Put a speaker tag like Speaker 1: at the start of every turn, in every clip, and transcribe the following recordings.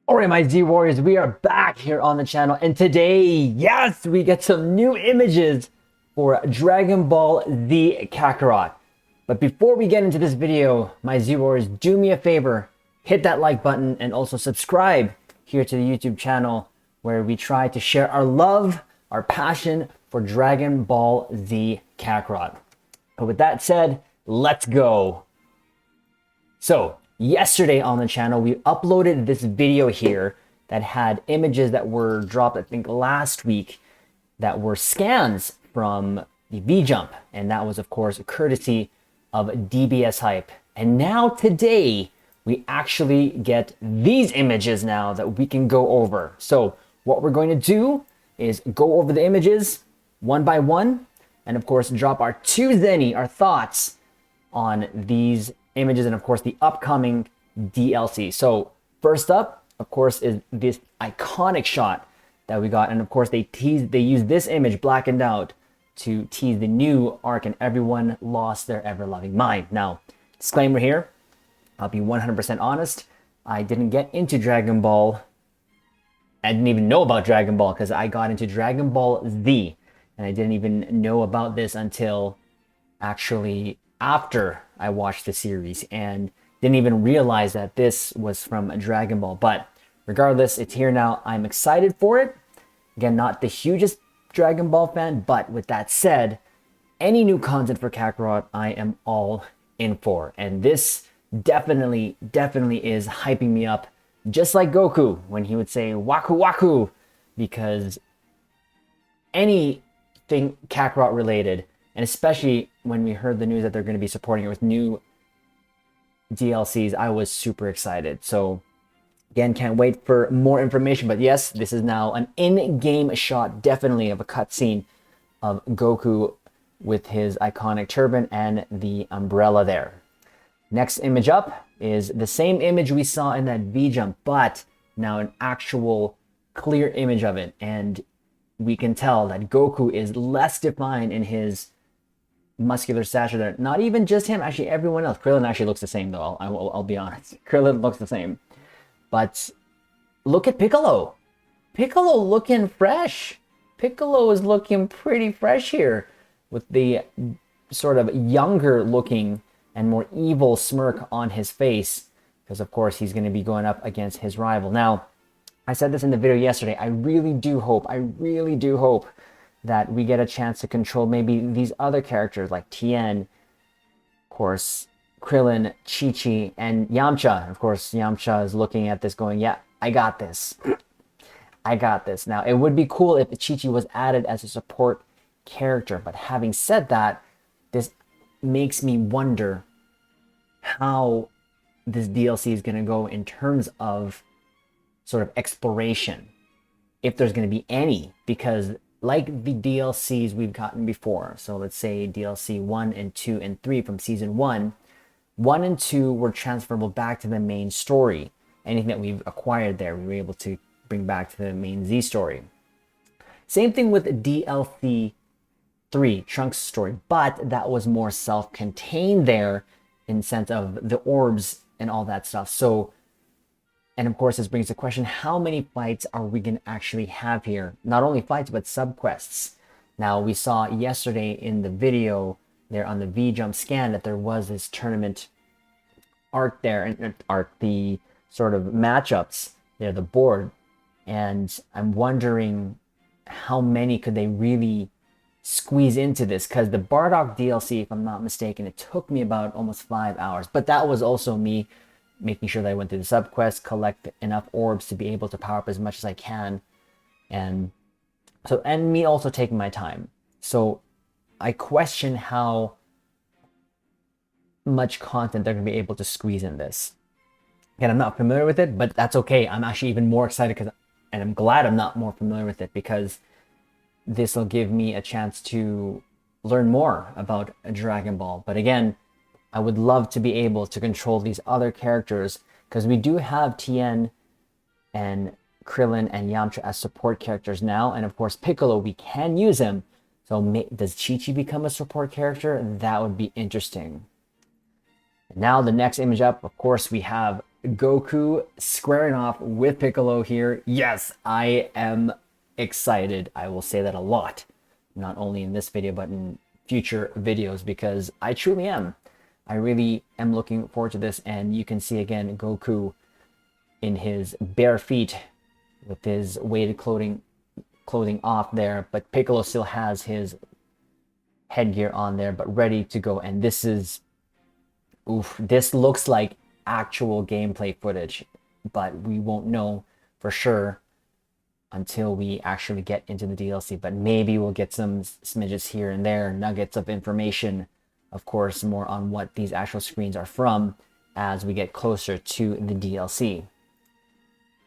Speaker 1: All right, my Z Warriors, we are back here on the channel, and today, yes, we get some new images for Dragon Ball Z Kakarot. But before we get into this video, my Z Warriors, do me a favor, hit that like button and also subscribe here to the YouTube channel where we try to share our love, our passion for Dragon Ball Z Kakarot. But with that said, let's go. So, yesterday on the channel, we uploaded this video here that had images that were dropped, I think, last week that were scans from the V-Jump. And that was, of course, courtesy of DBS Hype. And now today, we actually get these images now that we can go over. So, what we're going to do is go over the images one by one, and of course, drop our two zenny, our thoughts on these images and of course the upcoming DLC. So first up, of course, is this iconic shot that we got, and of course they used this image blackened out to tease the new arc, and everyone lost their ever-loving mind. Now, disclaimer here, I'll be 100% honest, I didn't get into Dragon Ball. I didn't even know about Dragon Ball because I got into Dragon Ball Z, and I didn't even know about this until actually after I watched the series, and didn't even realize that this was from Dragon Ball. But regardless, it's here now. I'm excited for it. Again, not the hugest Dragon Ball fan, but with that said, any new content for Kakarot, I am all in for. And this definitely is hyping me up, just like Goku when he would say Waku Waku, because anything Kakarot related, and especially when we heard the news that they're going to be supporting it with new DLCs, I was super excited. So again, can't wait for more information. But yes, this is now an in-game shot, definitely, of a cutscene of Goku with his iconic turban and the umbrella there. Next image up is the same image we saw in that V-Jump, but now an actual clear image of it. And we can tell that Goku is less defined in his muscular stature there. Not even just him, actually everyone else. Krillin actually looks the same though, I'll be honest. Krillin looks the same. But look at Piccolo. Piccolo looking fresh. Piccolo is looking pretty fresh here with the sort of younger looking and more evil smirk on his face, because of course he's going to be going up against his rival. Now, I said this in the video yesterday, I really do hope that we get a chance to control maybe these other characters like Tien, of course, Krillin, Chi-Chi, and Yamcha. Of course, Yamcha is looking at this going, yeah, I got this. I got this. Now, it would be cool if Chi-Chi was added as a support character, but having said that, this makes me wonder how this DLC is going to go in terms of sort of exploration, if there's going to be any, because like the DLCs we've gotten before, so let's say DLC 1 and 2 and 3 from Season 1, 1 and 2 were transferable back to the main story. Anything that we've acquired there, we were able to bring back to the main Z story. Same thing with DLC 3, Trunks' story, but that was more self-contained there in sense of the orbs and all that stuff. So, and of course, this brings the question, how many fights are we going to actually have here? Not only fights, but subquests. Now, we saw yesterday in the video there on the V-Jump scan that there was this tournament arc there, and the sort of matchups there, the board. And I'm wondering how many could they really squeeze into this, because the Bardock DLC, if I'm not mistaken, it took me about almost 5 hours. But that was also me making sure that I went through the subquest, collect enough orbs to be able to power up as much as I can, and me also taking my time. So I question how much content they're going to be able to squeeze in this. Again, I'm not familiar with it, but that's okay. I'm actually even more excited, and I'm glad I'm not more familiar with it, because this will give me a chance to learn more about Dragon Ball. But again, I would love to be able to control these other characters, because we do have Tien and Krillin and Yamcha as support characters now. And of course, Piccolo, we can use him. So does Chi-Chi become a support character? That would be interesting. And now the next image up, of course, we have Goku squaring off with Piccolo here. Yes, I am excited. I will say that a lot, not only in this video, but in future videos, because I truly am. I really am looking forward to this. And you can see again Goku in his bare feet with his weighted clothing off there, but Piccolo still has his headgear on there, but ready to go. And this is, oof, this looks like actual gameplay footage, but we won't know for sure until we actually get into the DLC. But maybe we'll get some smidges here and there, nuggets of information, of course, more on what these actual screens are from as we get closer to the DLC.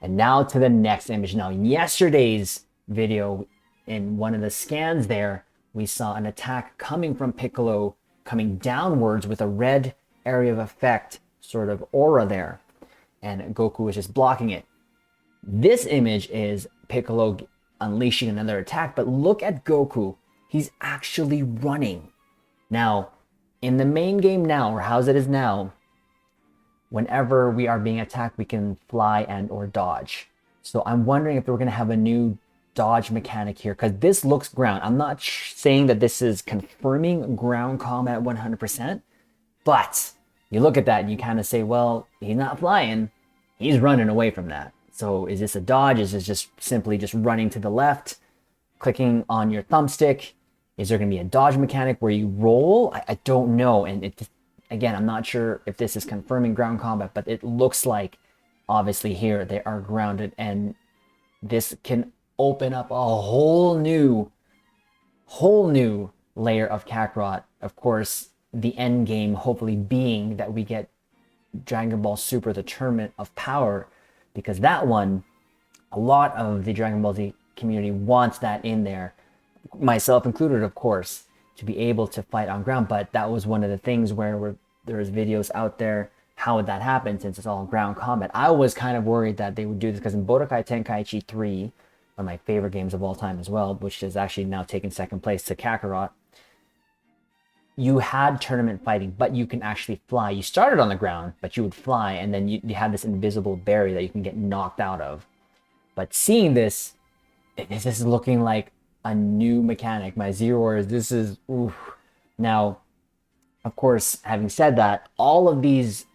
Speaker 1: And now to the next image. Now, in yesterday's video, in one of the scans there, we saw an attack coming from Piccolo, coming downwards with a red area of effect sort of aura there. And Goku was just blocking it. This image is Piccolo unleashing another attack, but look at Goku. He's actually running. Now, in the main game now, or how it is now, whenever we are being attacked, we can fly and or dodge. So I'm wondering if we're going to have a new dodge mechanic here, because this looks ground. I'm not saying that this is confirming ground combat 100%, but you look at that and you kind of say, well, he's not flying, he's running away from that. So is this a dodge? Is this just simply just running to the left, clicking on your thumbstick? Is there going to be a dodge mechanic where you roll? I don't know. And again, I'm not sure if this is confirming ground combat, but it looks like obviously here they are grounded, and this can open up a whole new layer of Kakarot. Of course, the end game hopefully being that we get Dragon Ball Super, the Tournament of Power, because that one, a lot of the Dragon Ball Z community wants that in there, myself included, of course, to be able to fight on ground. But that was one of the things where there's videos out there, how would that happen since it's all ground combat? I was kind of worried that they would do this because in Budokai Tenkaichi 3, one of my favorite games of all time as well, which is actually now taking second place to Kakarot, you had tournament fighting, but you can actually fly. You started on the ground, but you would fly, and then you had this invisible barrier that you can get knocked out of. But seeing this is looking like a new mechanic. My Zero Warriors, this is, oof. Now, of course, having said that, all of these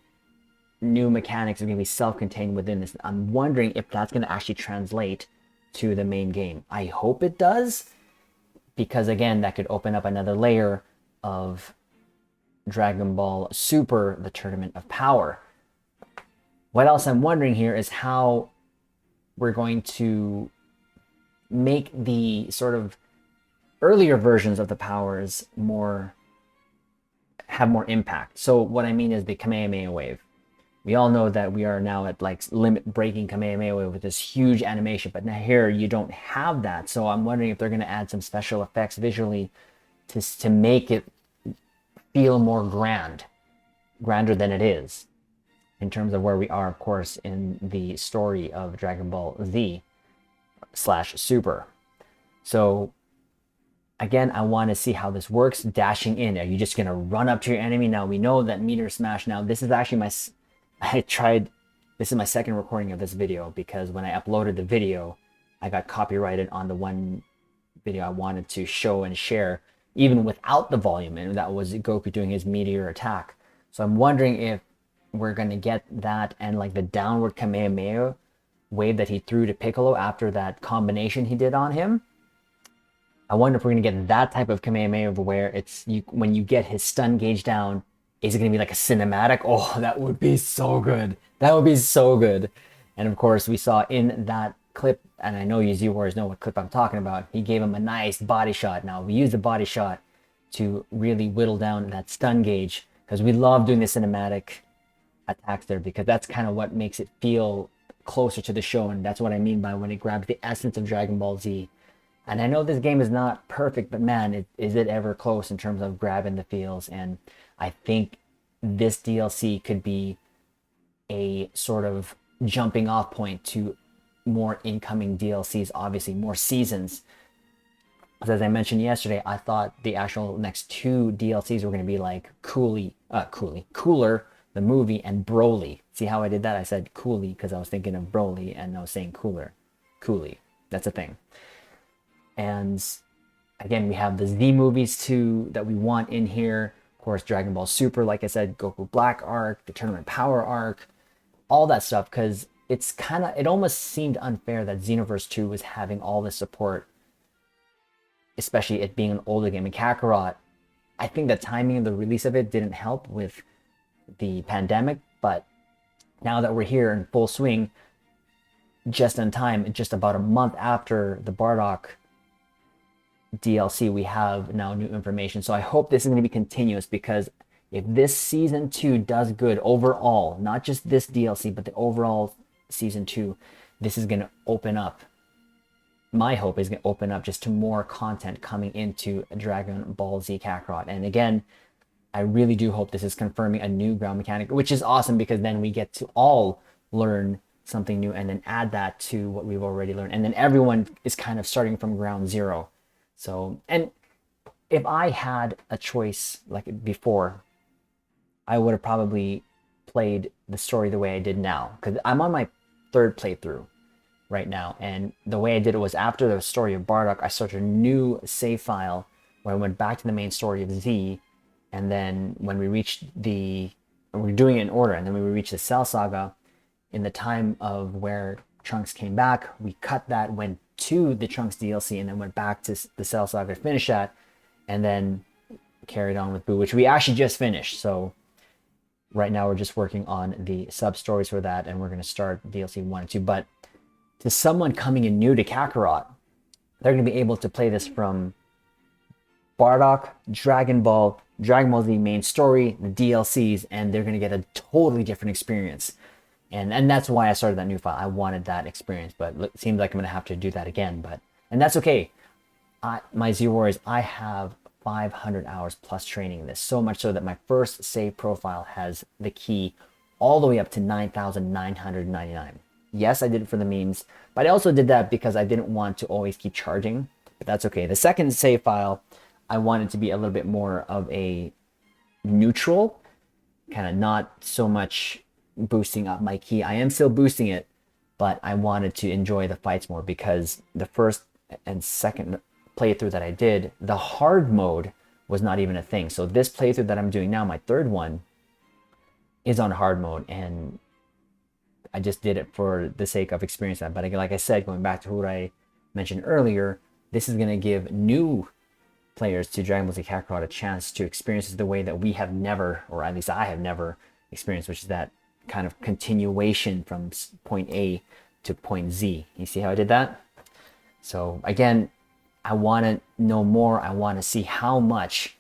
Speaker 1: new mechanics are going to be self-contained within this. I'm wondering if that's going to actually translate to the main game. I hope it does, because again, that could open up another layer of Dragon Ball Super, the Tournament of Power. What else I'm wondering here is how we're going to make the sort of earlier versions of the powers have more impact. So what I mean is the Kamehameha wave. We all know that we are now at like limit breaking Kamehameha wave with this huge animation, but now here you don't have that. So I'm wondering if they're going to add some special effects visually to make it feel more grander than it is, in terms of where we are, of course, in the story of Dragon Ball Z / Super. So again, I want to see how this works. Dashing in, are you just going to run up to your enemy? Now we know that Meteor Smash, now this is actually this is my second recording of this video, because when I uploaded the video, I got copyrighted on the one video I wanted to show and share, even without the volume, and that was Goku doing his meteor attack. So I'm wondering if we're going to get that, and like the downward Kamehameha wave that he threw to Piccolo after that combination he did on him. I wonder if we're going to get that type of Kamehameha where it's when you get his stun gauge down, is it going to be like a cinematic? Oh, that would be so good. That would be so good. And of course, we saw in that clip, and I know you Z Warriors know what clip I'm talking about, he gave him a nice body shot. Now, we use the body shot to really whittle down that stun gauge, because we love doing the cinematic attacks there, because that's kind of what makes it feel closer to the show, and that's what I mean by when it grabs the essence of Dragon Ball Z. And I know this game is not perfect, but man, is it ever close in terms of grabbing the feels. And I think this DLC could be a sort of jumping off point to more incoming DLCs, obviously more seasons. As I mentioned yesterday, I thought the actual next 2 DLCs were going to be like cooler the movie, and Broly. See how I did that? I said Cooley because I was thinking of Broly and I was saying cooler. Cooley. That's a thing. And again, we have the Z movies too that we want in here. Of course, Dragon Ball Super, like I said, Goku Black arc, the Tournament Power arc, all that stuff, because it almost seemed unfair that Xenoverse 2 was having all this support, especially it being an older game. And Kakarot, I think the timing of the release of it didn't help with the pandemic, but now that we're here in full swing, just in time, just about a month after the Bardock DLC, we have now new information. So I hope this is going to be continuous, because if this season 2 does good overall, not just this DLC, but the overall season 2, this is going to open up. My hope is going to open up just to more content coming into Dragon Ball Z Kakarot. And again, I really do hope this is confirming a new ground mechanic, which is awesome, because then we get to all learn something new and then add that to what we've already learned. And then everyone is kind of starting from ground zero. So, and if I had a choice like before, I would have probably played the story the way I did now, because I'm on my 3rd playthrough right now. And the way I did it was, after the story of Bardock, I started a new save file where I went back to the main story of Z. And then when we reached we're doing it in order, and then when we reached the Cell Saga, in the time of where Trunks came back, we cut that, went to the Trunks DLC, and then went back to the Cell Saga to finish that, and then carried on with Boo, which we actually just finished. So right now we're just working on the sub stories for that, and we're going to start DLC 1 and 2. But to someone coming in new to Kakarot, they're going to be able to play this from Bardock, Dragon Ball Z main story, the DLCs, and they're going to get a totally different experience. And that's why I started that new file. I wanted that experience, but it seems like I'm going to have to do that again. And that's okay. My Z Warriors, I have 500 hours plus training in this. So much so that my first save profile has the key all the way up to 9,999. Yes, I did it for the memes, but I also did that because I didn't want to always keep charging. But that's okay. The second save file, I wanted to be a little bit more of a neutral, kind of not so much boosting up my key. I am still boosting it, but I wanted to enjoy the fights more, because the first and second playthrough that I did, the hard mode was not even a thing. So this playthrough that I'm doing now, my 3rd one, is on hard mode, and I just did it for the sake of experiencing that. But again, like I said, going back to what I mentioned earlier, this is going to give new players to Dragon Ball Z Kakarot a chance to experience it the way that we have never, or at least I have never experienced, which is that kind of continuation from point A to point Z. You see how I did that? So again, I want to know more. I want to see how much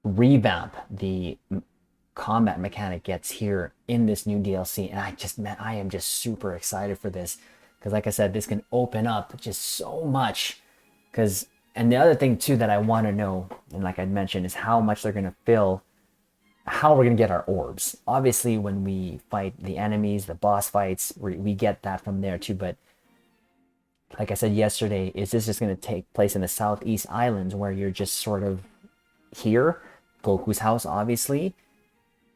Speaker 1: revamp the combat mechanic gets here in this new DLC. And I am just super excited for this, because like I said, this can open up just so much. And the other thing too that I want to know, and like I mentioned, is how much they're going to fill, how we're going to get our orbs. Obviously, when we fight the enemies, the boss fights, we get that from there too. But like I said yesterday, is this just going to take place in the Southeast Islands, where you're just sort of here, Goku's house, obviously,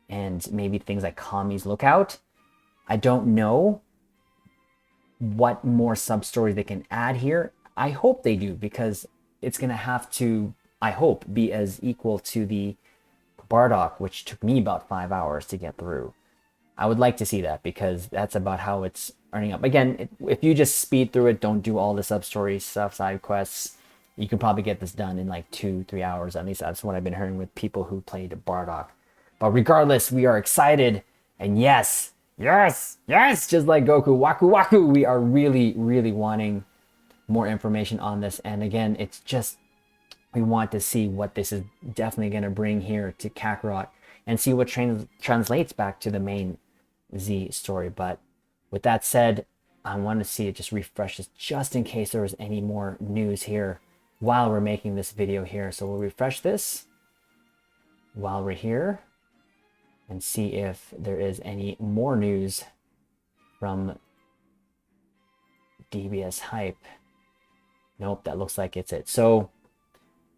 Speaker 1: and maybe things like Kami's Lookout? I don't know what more sub-stories they can add here. I hope they do, because it's going to have to, I hope, be as equal to the Bardock, which took me about 5 hours to get through. I would like to see that, because that's about how it's earning up. Again, if you just speed through it, don't do all the sub-story stuff, side quests, you can probably get this done in like 2-3 hours. At least that's what I've been hearing with people who played Bardock. But regardless, we are excited. And yes, just like Goku, Waku Waku, we are really, really wanting more information on this. And again, it's just, we want to see what this is definitely going to bring here to Kakarot, and see what translates back to the main Z story. But with that said, I want to see it just refresh this, just in case there was any more news here while we're making this video here. So we'll refresh this while we're here and see if there is any more news from DBS Hype. Nope, that looks like it's it. So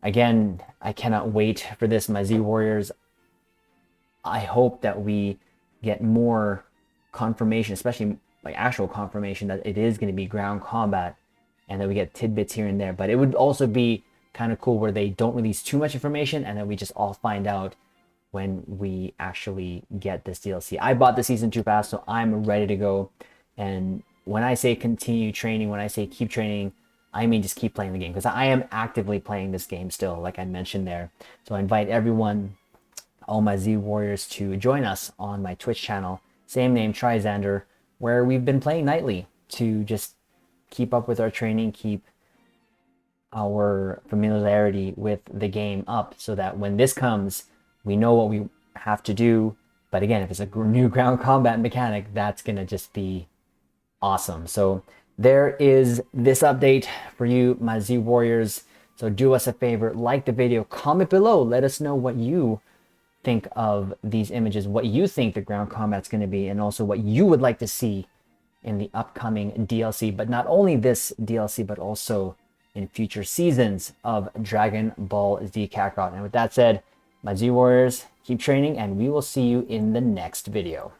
Speaker 1: again, I cannot wait for this, my Z Warriors. I hope that we get more confirmation, especially like actual confirmation that it is going to be ground combat, and that we get tidbits here and there. But it would also be kind of cool where they don't release too much information and then we just all find out when we actually get this DLC. I bought the Season 2 pass, so I'm ready to go. And when I say continue training, when I say keep training, I mean just keep playing the game, because I am actively playing this game still, like I mentioned there. So I invite everyone, all my Z Warriors, to join us on my Twitch channel, same name, Trizander, where we've been playing nightly to just keep up with our training, keep our familiarity with the game up, so that when this comes, we know what we have to do. But again, if it's a new ground combat mechanic, that's gonna just be awesome. So there is this update for you, my Z Warriors. So do us a favor, like the video, comment below, let us know what you think of these images, what you think the ground combat's going to be, and also what you would like to see in the upcoming DLC. But not only this DLC, but also in future seasons of Dragon Ball Z Kakarot. And with that said, my Z Warriors, keep training, and we will see you in the next video.